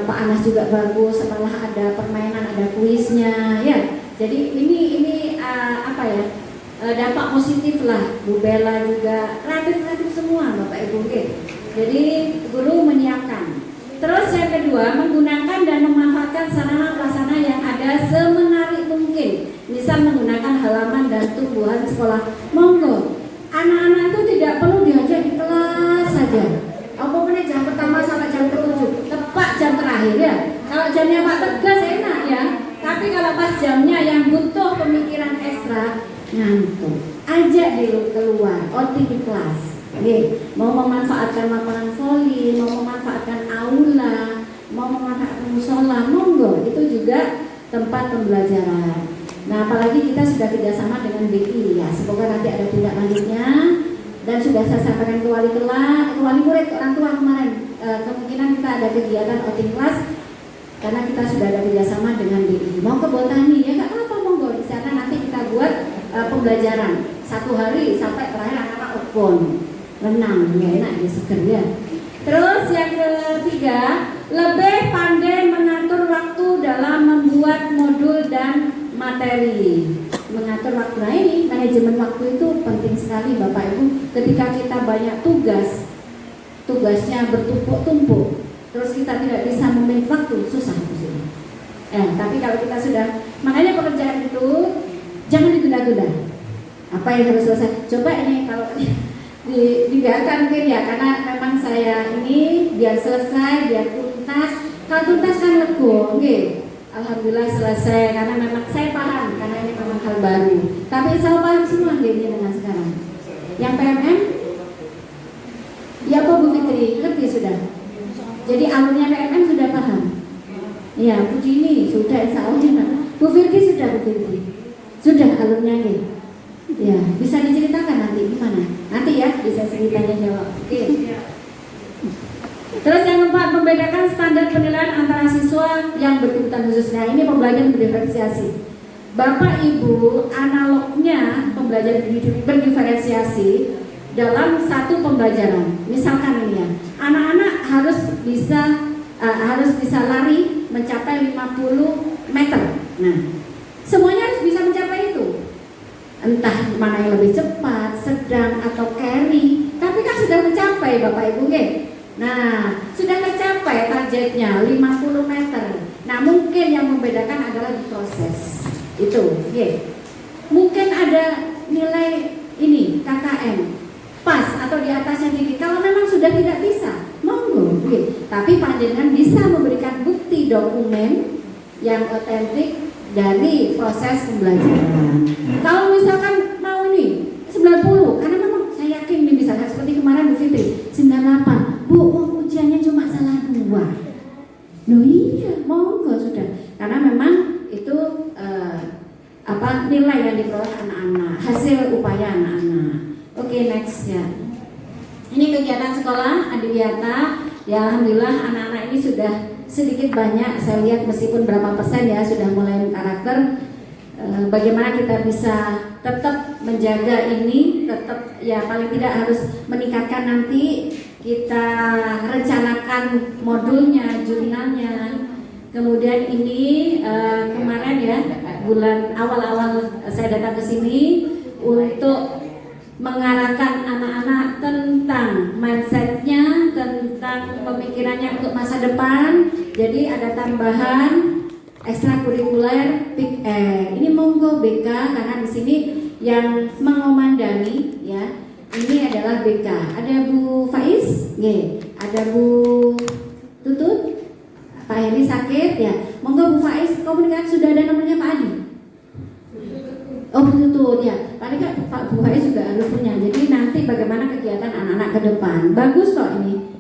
Speaker 3: Pak Anas juga bagus. Setelah ada permainan, ada kuisnya, ya. Jadi ini dampak positif lah. Bu Bella juga kreatif semua Bapak Ibu. Jadi guru menyiapkan. Terus yang kedua, menggunakan dan memanfaatkan sarana prasarana yang ada semenarik mungkin. Misal menggunakan halaman dan tumbuhan sekolah. Monggo, anak-anak itu tidak perlu diajar di kelas saja. Pokoknya jam pertama sampai jam ke-7, tepat jam terakhir ya. Kalau jamnya Pak tegas enak ya. Tapi kalau pas jamnya yang butuh pemikiran ekstra, ngantuk. Ajak dulu keluar, outing di kelas. Mau memanfaatkan lapangan voli, mau memanfaatkan aula, mau memanfaatkan musola, monggo, itu juga tempat pembelajaran. Nah, apalagi kita sudah kerjasama dengan BI ya, semoga nanti ada tindak lanjutnya. Dan sudah saya sampaikan ke wali murid, orang tua kemarin, kemungkinan kita ada kegiatan outing kelas karena kita sudah ada kerjasama dengan BI. Mau ke botani ya, nggak apa-apa, monggo. Di sana nanti kita buat pembelajaran 1 hari sampai terakhir anak-anak outbound. Renang, ya enak ya, seger ya. Terus yang ketiga, lebih pandai mengatur waktu dalam membuat modul dan materi. Mengatur waktu, nah ini manajemen waktu itu penting sekali Bapak Ibu. Ketika kita banyak tugasnya bertumpuk-tumpuk, terus kita tidak bisa memilih waktu, susah di sini. Tapi kalau kita sudah, makanya pekerjaan itu jangan ditunda-tunda. Apa yang harus selesai? Coba ini kalau dibiarkan mungkin ya, karena memang saya ini biar selesai, biar tuntas. Kalau tuntas kan lego, oke. Alhamdulillah selesai, karena memang saya paham, karena ini memang hal baru. Tapi saya paham semua ini dengan sekarang. Yang PMM, ya apa Bu Fitri, ngerti sudah? Jadi alurnya PMM sudah paham. Ya, Bu Dini sudah, insya Allah. Bu Firki sudah, Bu Firki sudah alurnya nih. Ya, bisa diceritakan nanti gimana? Nanti ya bisa ceritanya jawab. Oke. Terus yang keempat, membedakan standar penilaian antara siswa yang berkebutuhan khusus. Nah, ini pembelajaran berdiferensiasi. Bapak Ibu, analognya pembelajaran berdiferensiasi dalam satu pembelajaran. Misalkan ini ya, anak-anak harus bisa lari mencapai 50 meter. Nah, semuanya harus bisa mencapai itu. Entah mana yang lebih cepat, sedang atau carry, tapi kan sudah mencapai Bapak Ibu, nggih. Nah, sudah tercapai targetnya 50 meter. Nah, mungkin yang membedakan adalah di proses. Itu, nggih. Mungkin ada nilai ini KKM pas atau di atasnya tinggi. Kalau memang sudah tidak bisa, monggo, nggih. Tapi panjenengan bisa memberikan bukti dokumen yang otentik dari proses pembelajaran. Kalau misalkan mau nih 90, karena memang saya yakin nih misalkan seperti kemarin Bu Fitri 98, Bu, ujiannya cuma salah 2. Loh iya, monggo sudah. Karena memang itu nilai yang diperoleh anak-anak, hasil upaya anak-anak. Oke, next ya. Ini kegiatan sekolah Adiwiyata. Ya alhamdulillah anak-anak ini sudah sedikit banyak saya lihat, meskipun berapa persen ya sudah mulai karakter. Bagaimana kita bisa tetap menjaga ini, tetap ya paling tidak harus meningkatkan. Nanti kita rencanakan modulnya, jurnalnya. Kemudian ini kemarin ya bulan awal-awal saya datang ke sini untuk mengarahkan anak-anak tentang mindsetnya, tentang pemikirannya untuk masa depan. Jadi ada tambahan ekstrakurikuler Big Air. Ini monggo BK, karena di sini yang mengomandani ya ini adalah BK. Ada Bu Faiz, ada Bu Tutut, Pak Heri sakit ya. Monggo Bu Faiz, komunikasi sudah ada nomornya Pak Adi. Oh betul ya, paling kan Pak Bu Faiz juga harus punya. Jadi nanti bagaimana kegiatan anak-anak ke depan, bagus kok ini.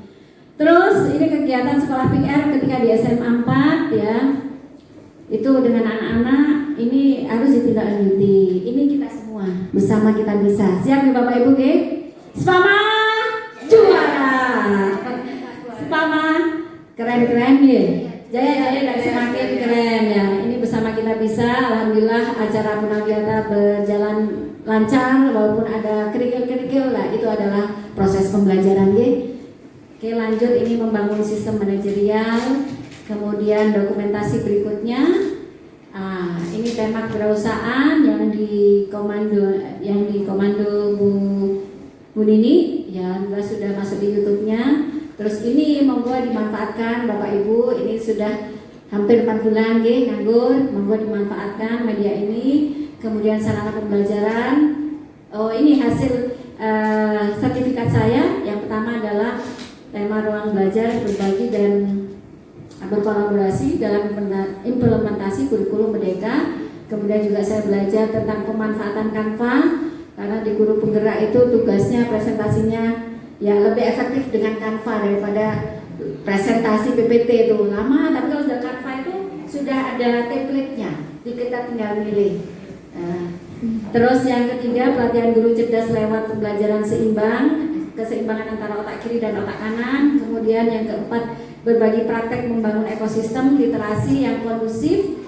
Speaker 3: Terus ini kegiatan sekolah PR ketika di SMA 4 ya, itu dengan anak-anak ini harus ditindaklanjuti. Ini kita semua bersama kita bisa. Siap ya Bapak Ibu, ke? Spama juara. Spama keren-keren ya. Jaya-jaya dan semakin keren ya. Ini bersama kita bisa. Alhamdulillah acara Punawiyata berjalan lancar walaupun ada kerikil-kerikil lah. Itu adalah proses pembelajaran ya. Oke, lanjut ini membangun sistem manajerial. Kemudian dokumentasi berikutnya. Ini tema kewirausahaan yang dikomando Bu Nini ya, sudah masuk di YouTube-nya. Terus ini monggo dimanfaatkan Bapak Ibu, ini sudah hampir 4 bulan nganggur, monggo dimanfaatkan media ini. Kemudian sarana pembelajaran. Oh, ini hasil sertifikat saya. Yang pertama adalah tema ruang belajar berbagi dan berkolaborasi dalam implementasi kurikulum Merdeka. Kemudian juga saya belajar tentang pemanfaatan Canva, karena di guru penggerak itu tugasnya presentasinya ya lebih efektif dengan Canva daripada presentasi PPT itu lama. Tapi kalau sudah Canva itu sudah ada template-nya, kita tinggal milih. Terus yang ketiga, pelatihan guru cerdas lewat pembelajaran seimbang, keseimbangan antara otak kiri dan otak kanan. Kemudian yang keempat, berbagi praktek membangun ekosistem literasi yang kondusif.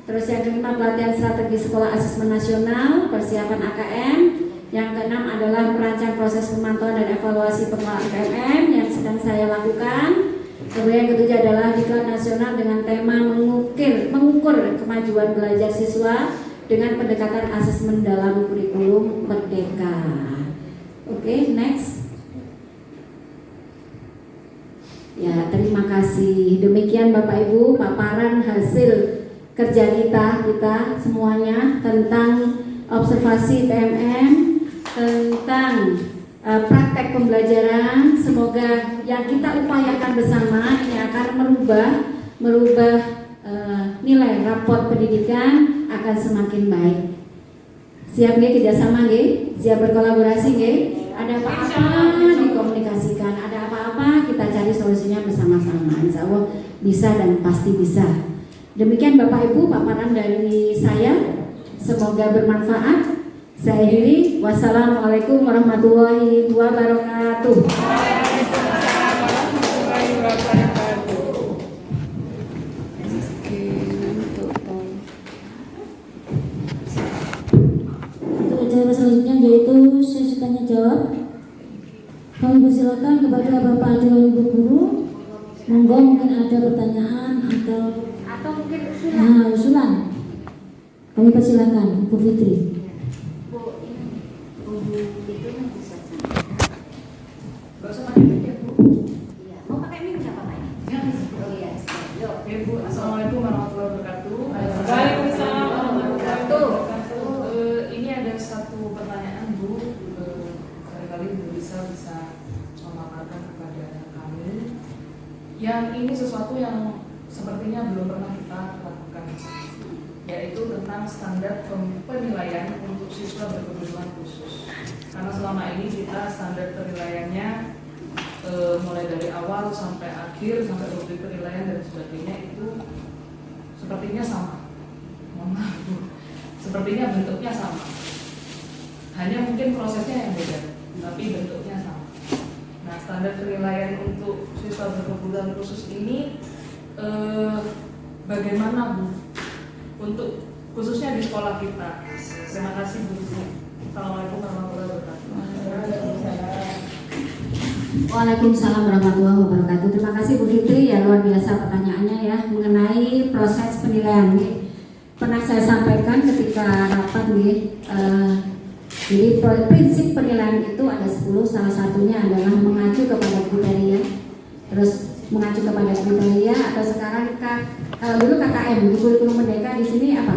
Speaker 3: Terus yang kelima, pelatihan strategi sekolah asesmen nasional, persiapan AKM. Yang keenam adalah merancang proses pemantauan dan evaluasi pengelolaan PMM yang sedang saya lakukan. Kemudian yang ketujuh adalah diklat nasional dengan tema mengukur kemajuan belajar siswa dengan pendekatan asesmen dalam kurikulum Merdeka. Oke, next. Ya, terima kasih. Demikian Bapak Ibu paparan hasil kerja kita semuanya tentang observasi PMM tentang praktek pembelajaran. Semoga yang kita upayakan bersama ini akan merubah nilai raport pendidikan akan semakin baik. Siap nggih kerjasama nggih? Siap berkolaborasi nggih? Ada apa-apa dikomunikasikan, ada apa-apa kita cari solusinya bersama-sama. Insya Allah bisa dan pasti bisa. Demikian Bapak Ibu paparan dari saya. Semoga bermanfaat. Saya akhiri. Wassalamualaikum warahmatullahi wabarakatuh.
Speaker 2: Untuk acara selanjutnya yaitu sesi tanya jawab. Kami persilakan kepada Bapak dan Ibu guru. Monggo mungkin ada pertanyaan atau
Speaker 3: mungkin usulan.
Speaker 2: usulan. Kami persilakan Ibu Fitri.
Speaker 4: Gak usah pakai mic ya, Bu.
Speaker 3: Iya, mau pakai mic siapa Pak? Oh iya, yuk.
Speaker 4: Ya, Bu. Assalamualaikum warahmatullahi wabarakatuh. Waalaikumsalam warahmatullahi wabarakatuh. Ini ada satu pertanyaan, Bu. Barangkali Bu bisa memaparkan kepada kami. Yang ini sesuatu yang sepertinya belum pernah kita lakukan, yaitu tentang standar penilaian untuk siswa berkebutuhan khusus. Karena selama ini kita standar penilaiannya mulai dari awal sampai akhir, sampai rubrik penilaian dan sebagainya itu sepertinya sama. Mohon maaf, Bu. Sepertinya bentuknya sama. Hanya mungkin prosesnya yang beda, tapi bentuknya sama. Nah, standar penilaian untuk siswa berkebutuhan khusus ini bagaimana, Bu? Untuk khususnya di sekolah kita. Terima kasih, Bu. Assalamualaikum warahmatullahi wabarakatuh.
Speaker 3: Waalaikumsalam warahmatullahi wabarakatuh. Terima kasih Bu Fitri ya, luar biasa pertanyaannya ya mengenai proses penilaian. Pernah saya sampaikan ketika rapat nih. Jadi prinsip penilaian itu ada 10, salah satunya adalah mengacu kepada kriteria. Terus mengacu kepada kriteria atau sekarang kalau dulu KKM di kurikulum merdeka di sini apa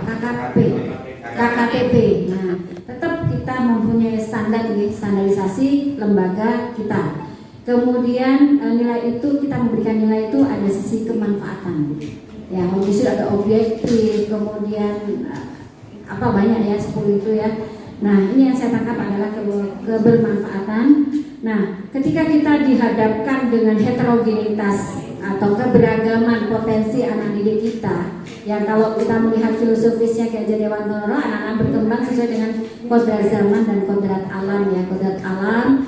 Speaker 3: KKTP. Nah, tetap kita mempunyai standar nih, standarisasi lembaga kita. Kemudian nilai itu kita memberikan nilai itu ada sisi kemanfaatan. Ya, justru ada objektif, kemudian apa banyak ya 10 itu ya. Nah, ini yang saya tangkap adalah kebermanfaatan. Nah, ketika kita dihadapkan dengan heterogenitas atau keberagaman potensi anak didik kita, yang kalau kita melihat filosofisnya kayak Dewanto, anak-anak berkembang sesuai dengan kodrat zaman dan kodrat alam ya, kodrat alam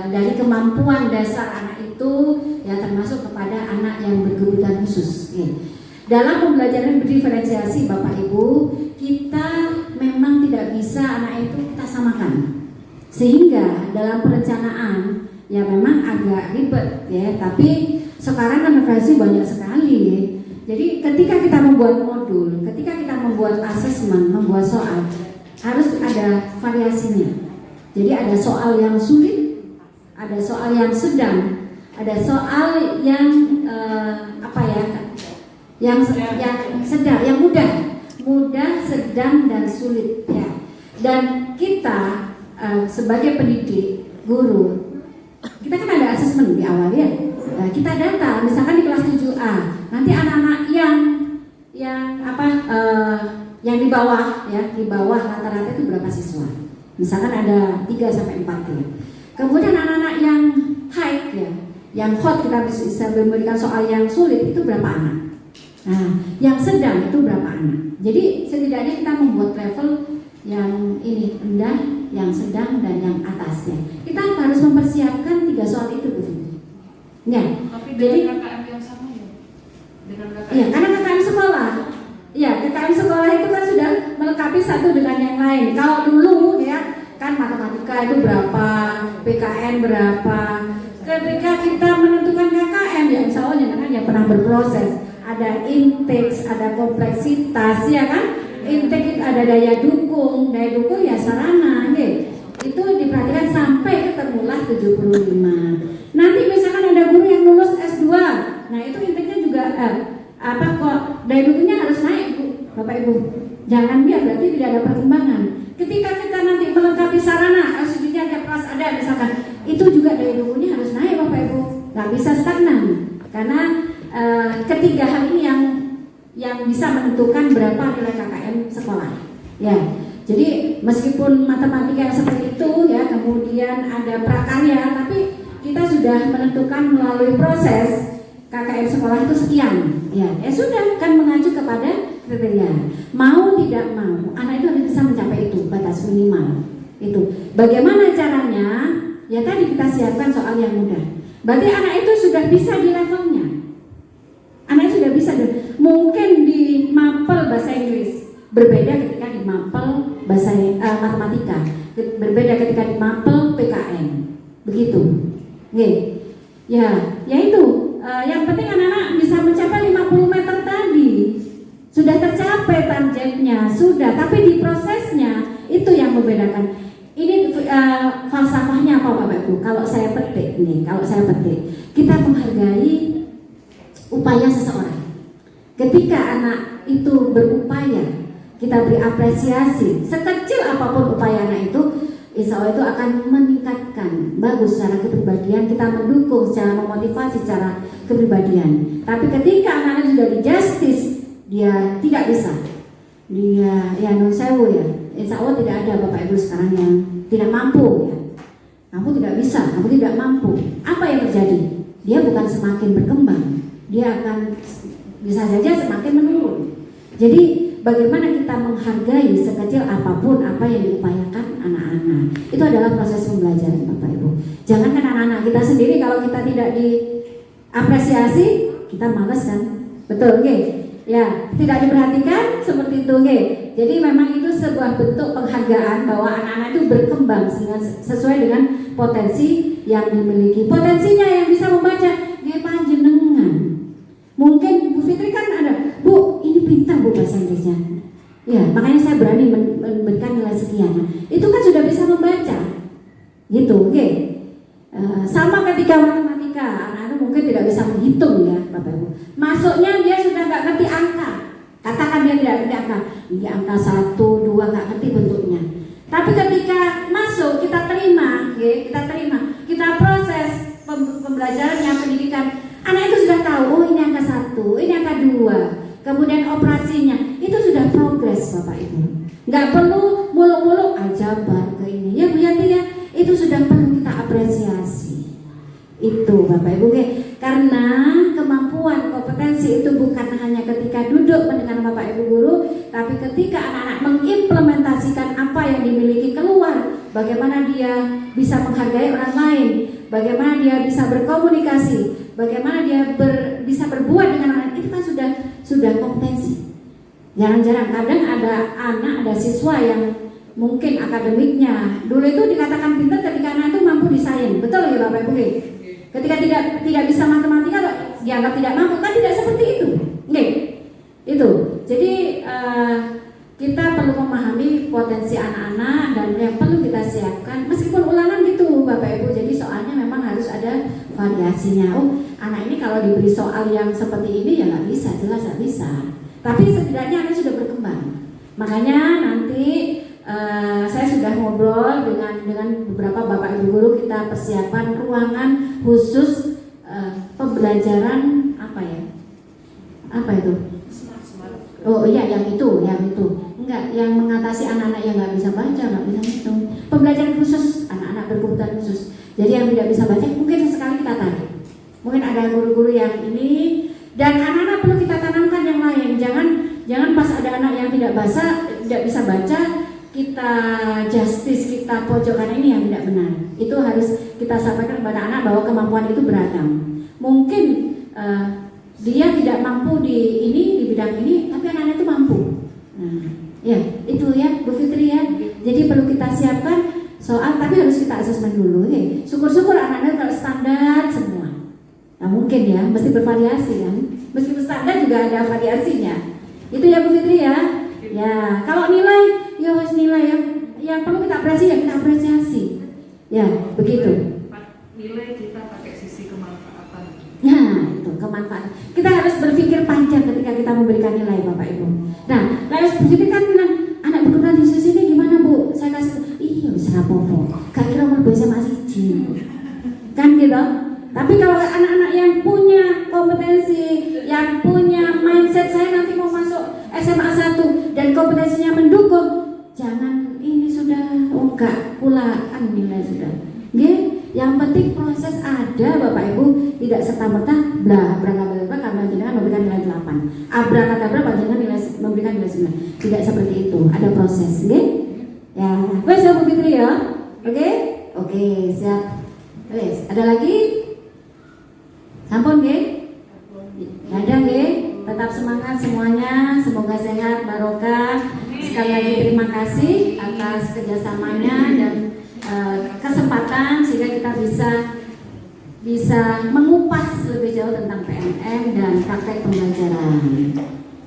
Speaker 3: dari kemampuan dasar anak itu ya termasuk kepada anak yang berkebutuhan khusus. Ya. Dalam pembelajaran berdiferensiasi Bapak Ibu, kita memang tidak bisa anak itu kita samakan. Sehingga dalam perencanaan ya memang agak ribet ya, tapi sekarang kan referensi banyak sekali ya. Jadi ketika kita membuat modul, ketika kita membuat asesmen, membuat soal, harus ada variasinya. Jadi ada soal yang sulit, ada soal yang sedang, ada soal yang yang sedang, yang mudah, sedang dan sulit ya. Dan kita sebagai pendidik, guru, kita kan ada asesmen di awal ya. Nah, kita data, misalkan di kelas 7A, nanti anak-anak yang di bawah ya, di bawah rata-rata itu berapa siswa? Misalkan ada 3 sampai 4 ya. Kemudian anak-anak yang high ya, yang hot kita bisa memberikan soal yang sulit itu berapa anak? Nah, yang sedang itu berapa anak? Jadi setidaknya kita membuat level yang ini rendah, yang sedang dan yang atasnya. Kita harus mempersiapkan 3 soal itu Bu. Ya.
Speaker 4: Tapi
Speaker 3: Jadi
Speaker 4: dengan KKM yang sama ya? Dengan KKM.
Speaker 3: iya, karena KKM sekolah. Iya, KKM sekolah itu kan sudah melengkapi satu dengan yang lain. Kalau dulu ya, kan matematika itu berapa, PKN berapa. Ketika kita menentukan KKM ya, insya Allah jangan yang pernah berproses. Ada intake, ada kompleksitas, ya kan? Intake itu ada daya dukung ya sarana, gitu. Itu diperhatikan sampai ketemulah 75. Nanti misalkan ada guru yang lulus S2, nah itu intake-nya juga daya dukungnya harus naik Bu, Bapak Ibu. Jangan dia berarti tidak ada perkembangan. Ketika kita nanti melengkapi sarana, LCD-nya ada plus ada misalkan, itu juga daya dukungnya harus naik Bapak Ibu, nggak bisa stagnan. Karena ketiga hal ini yang bisa menentukan berapa nilai KKM sekolah. Ya, jadi meskipun matematika yang seperti itu ya, kemudian ada prakarya, tapi kita sudah menentukan melalui proses KKM sekolah itu sekian. Ya sudah kan mengacu kepada kriteria. Mau tidak mau, anak itu harus bisa mencapai itu batas minimal. Itu. Bagaimana caranya? Ya tadi kita siapkan soal yang mudah. Berarti anak itu sudah bisa di levelnya. Anak itu sudah bisa. Mungkin di mapel bahasa Inggris berbeda ketika di mapel bahasa matematika, berbeda ketika di mapel PKN. Begitu. Oke. Ya itu. Yang penting anak-anak bisa mencapai 50 meter tadi. Sudah tercapai targetnya, sudah. Tapi di prosesnya itu yang membedakan. Ini falsafahnya apa Bapak Ibu? Kalau saya petik nih, kita menghargai upaya seseorang. Ketika anak itu berupaya, kita beri apresiasi. Sekecil apapun upaya anak itu, insya Allah itu akan meningkatkan bagus secara kepribadian, kita mendukung secara memotivasi secara kepribadian. Tapi ketika anak-anak sudah di justice, dia tidak bisa, dia ya non sewu ya, insya Allah tidak ada Bapak Ibu sekarang yang tidak mampu ya. Kamu tidak bisa, kamu tidak mampu. Apa yang terjadi? Dia bukan semakin berkembang, dia akan bisa saja semakin menurun. Jadi bagaimana kita menghargai sekecil apapun apa yang diupayakan anak-anak. Itu adalah proses pembelajaran Bapak Ibu. Jangankan anak-anak kita sendiri, kalau kita tidak diapresiasi, kita malas kan? Betul, oke? Ya, tidak diperhatikan seperti itu, oke? Jadi memang itu sebuah bentuk penghargaan bahwa anak-anak itu berkembang sesuai dengan potensi yang dimiliki. Potensinya yang bisa membaca, dia panjenengan. Mungkin Bu Fitri kan ada, Bu, ini pintar Bu bahasa Inggrisnya. Ya, makanya saya berani memberikan nilai sekian. Nah, itu kan sudah bisa membaca, gitu, oke? Sama ketika matematika, anak-anak mungkin tidak bisa menghitung ya, Bapak Ibu. Masuknya dia sudah nggak ngerti angka. Katakan dia tidak ngerti angka, ini angka 1, 2 nggak ngerti bentuknya. Tapi ketika masuk kita terima, kita proses pembelajarannya, pendidikan. Anak itu sudah tahu, oh ini angka 1, ini angka 2. Kemudian operasinya itu sudah progres Bapak Ibu. Nggak perlu muluk-muluk aljabar ke ini. Ya Bu Yati ya, itu sudah perlu kita apresiasi. Itu Bapak Ibu. Karena kemampuan kompetensi itu bukan hanya ketika duduk mendengar Bapak Ibu guru, tapi ketika anak-anak mengimplementasikan apa yang dimiliki keluar, bagaimana dia bisa menghargai orang lain, bagaimana dia bisa berkomunikasi, bagaimana dia bisa berbuat dengan orang lain, itu kan sudah kompetensi. Jarang-jarang kadang ada siswa yang mungkin akademiknya dulu itu dikatakan pintar ketika anak itu mampu di sains, betul ya Bapak Ibu? Ketika tidak bisa matematika dianggap tidak mampu, kan tidak seperti itu. Itu. Jadi kita perlu memahami potensi anak-anak dan yang perlu kita siapkan. Meskipun ulangan gitu Bapak Ibu, jadi soalnya memang harus ada variasinya. Oh, anak ini kalau diberi soal yang seperti ini ya nggak bisa, jelas nggak bisa. Tapi setidaknya anak sudah berkembang. Makanya nanti saya sudah ngobrol dengan beberapa Bapak Ibu guru, kita persiapan ruangan khusus pembelajaran apa itu? Oh iya, yang itu. Enggak, yang mengatasi anak-anak yang nggak bisa baca, nggak bisa hitung. Pembelajaran khusus anak-anak berkebutuhan khusus. Jadi yang tidak bisa baca mungkin sesekali kita tarik. Mungkin ada guru-guru yang ini, dan anak-anak perlu kita tanamkan yang lain. Jangan pas ada anak yang tidak bisa baca, kita justice, kita pojokkan, ini yang tidak benar. Itu harus kita sampaikan kepada anak bahwa kemampuan itu beragam. Mungkin dia tidak mampu di bidang ini, tapi anak-anak itu mampu. Nah, ya itu ya Bu Fitri ya. Jadi perlu kita siapkan soal, tapi harus kita asesmen dulu. Syukur-syukur anak-anak kalau standar semua. Nah mungkin ya, mesti bervariasi kan. Meskipun standar juga ada variasinya. Itu ya Bu Fitri ya. Ya kalau nilai yang perlu kita apresiasi ya kita apresiasi. Ya begitu.
Speaker 4: Nilai kita pakai sisi kemanfaatan.
Speaker 3: Nah itu kemanfaatan. Kita harus berpikir panjang ketika kita memberikan nilai Bapak Ibu. Nah, harus berpikir kan bilang anak berkebutuhan khusus ini gimana Bu? rapopo. Gak kira mau SMA siji. Kan gitu. Tapi kalau anak-anak yang punya kompetensi, yang punya mindset saya nanti mau masuk SMA 1 dan kompetensinya mendukung, jangan ini sudah enggak pulaan nilai sudah. Nggih, yang penting proses ada Bapak Ibu, tidak serta-merta blah berangkat karena jenengan memberikan nilai 8. Abrakadabra panjenengan memberikan nilai 9. Tidak seperti itu, ada proses, nggih? Ya, wes Bu Fitri ya. Oke? Oke, siap. Wes, ada lagi? Sampun nggih? Ada nggih? Tetap semangat semuanya, semoga sehat, barokah. Sekali lagi terima kasih atas kerjasamanya dan kesempatan sehingga kita bisa mengupas lebih jauh tentang PNM dan praktek pembelajaran.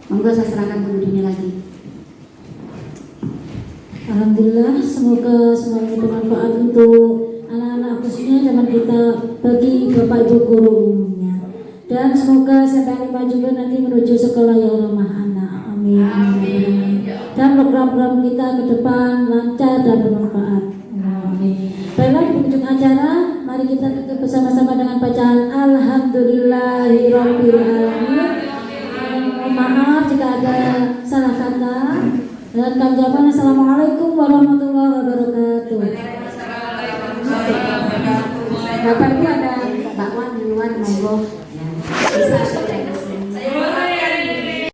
Speaker 3: Monggo saya serahkan Bu Dini lagi.
Speaker 2: Alhamdulillah, semoga semua ini bermanfaat untuk anak-anak khususnya zaman kita bagi Bapak Ibu guru umumnya. Dan semoga SMPN 5 juga nanti menuju sekolah yang ramah anak. Amin. Amin. Dan program-program kita ke depan lancar dan bermanfaat. Amin. Baiklah di penghujung acara, mari kita tutup bersama-sama dengan bacaan Alhamdulillahirabbil alamin. Maaf jika ada salah kata. Dan kami ucapkan Assalamualaikum warahmatullahi wabarakatuh.
Speaker 3: Bapak Ibu ada